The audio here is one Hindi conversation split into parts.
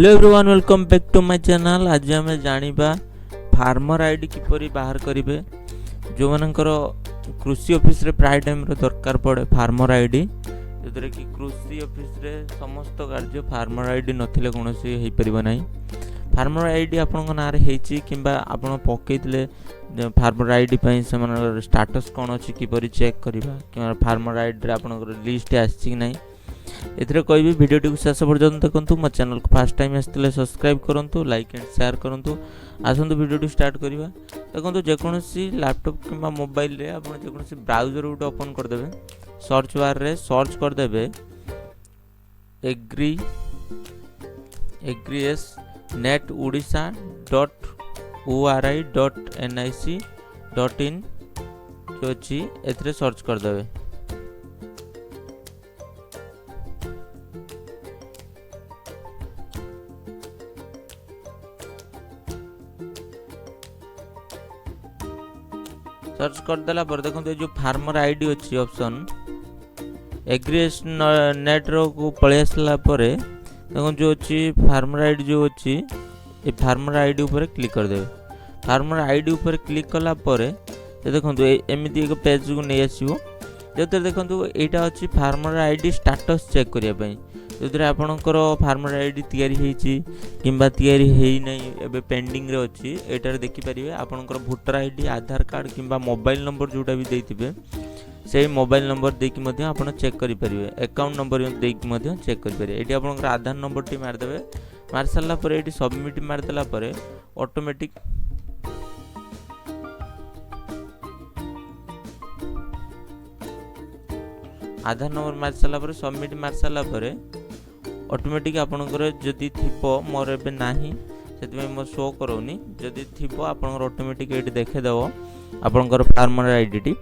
Hello everyone, welcome back to my channel. आज आम जानिबा फार्मर आईडी किपरि बाहर करिवे। जो मानकर कृषि ऑफिस रे प्राय टाइम रे दरकार पड़े फार्मर आईडी, जदरे कि कृषि ऑफिस रे समस्त कार्य फार्मर आईडी नथिले कोनोसी हेई परिबो नाही। फार्मर आईडी आपन नारे हेची किंबा आपन पकेइतले फार्मर आईडी पई समान स्टेटस कोन अछि किपरि चेक करिबा कि फार्मर आईडी रे आपन लिस्ट आछि कि नाही। एथरे कोई वीडियो टी शेष पर्यंत देखंतु। मो चैनल को फर्स्ट टाइम आस्तिले सब्सक्राइब करंतु, लाइक एंड शेयर करंतु। आसंतु वीडियो टी स्टार्ट करिबा। देखंतु जेकोनोसी लैपटॉप किंबा मोबाइल रे आपन जेकोनोसी ब्राउजर उट ओपन कर देबे। सर्च बार रे सर्च कर देबे एग्रीएस नेट ओडिशा .ori.nic.in जो अछि एथरे सर्च कर देबे। सर्च कर देला पर देखो जो फार्मर आईडी अच्छी ऑप्शन एग्रीएस नेट रो को पळे आसला पर देखो जो अच्छी फार्मर आईडी जो अच्छी ए फार्मर आईडी ऊपर क्लिक कर देबे। फार्मर आईडी ऊपर क्लिक कला पर देखो एमिति एक पेज को नै आसीबो। जेते देखो एटा अच्छी फार्मर आईडी स्टेटस चेक करिया पई, जोदरे आपनकर फार्मर आईडी तयारी हेची किंबा तयारी हेई नै एबे पेंडिंग रे अछि। एटार देखि परिबे आपनकर वोटर आईडी, आधार कार्ड किंबा मोबाइल नंबर जोटा भी देइथिबे सेही मोबाइल नंबर देकी मध्य आपण चेक करि परिबे। अकाउंट नंबर देकी मध्य चेक करि परिबे। एटी आपनकर आधार नंबर टी मार देबे। मार साला पर एटी सबमिट मार देला पर ऑटोमेटिक आधार नंबर मार साला पर सबमिट मार साला पर ऑटोमेटिक आपनकर जदि थिपो मोर एबे नाही सेति मो शो करौनी। जदि थिपो आपनकर ऑटोमेटिक एटी देखे देबो आपनकर फार्मर आईडी टी।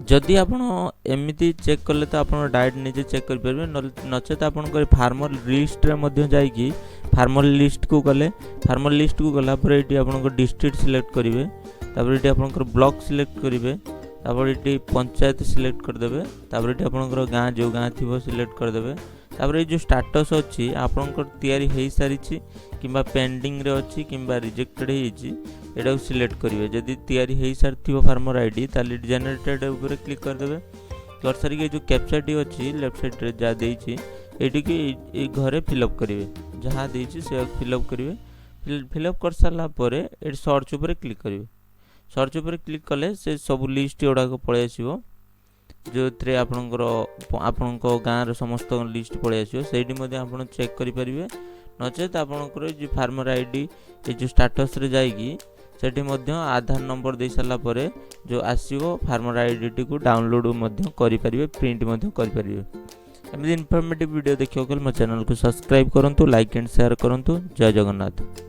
जदि आपण एमिति चेक करले तो आपण डायरेक्ट निजे चेक कर परबे, नचेत आपनकर फार्मर लिस्ट रे मध्ये जाई कि फार्मर लिस्ट को गले। फार्मर लिस्ट को गला पर एटी आपनकर डिस्ट्रिक्ट सिलेक्ट करिवे, तापर एटी आपनकर ब्लॉक सिलेक्ट करिवे, तापर एटी पंचायत सिलेक्ट कर देबे, तापर एटी आपनकर गां जो गां थिबो सिलेक्ट कर देबे। तापर जो स्टेटस अछि आपनकर तयारी हेई सारिछि किंबा पेंडिंग रे अछि किंबा रिजेक्टेड हेइछि एटा को सिलेक्ट करिवे। जदि तयारी हेई सारथिबो फार्मर आईडी ताले जनरेटेड ऊपर क्लिक कर देबे। कर सारी के जो कैप्चा टी अछि लेफ्ट साइड रे जा देइछि एटी के ए घरे फिलअप करिवे। जहां देइछि से फिलअप करिवे। फिलअप कर साला परे ए सर्च ऊपर क्लिक करिवे। सर्च ऊपर क्लिक कले से सब लिस्ट एडा को पळे आसीबो, जो थ्रे आपनको गाँ रो समस्त लिस्ट पळे आसीबो। सेठी मध्ये आपण चेक करि परिबे। नचेत आपनकर जे फार्मर आईडी ए जो स्टेटस रे जाईकी सेठी मध्ये आधार नंबर दे साला परे जो आसीबो फार्मर आईडी टी को डाउनलोड मध्ये करि परिबे, प्रिंट मध्ये करि परिबे। एमि इन्फॉर्मेटिव वीडियो देखियो कल मो चैनल को सब्सक्राइब करंतु, लाइक एंड शेयर करंतु। जय जगन्नाथ।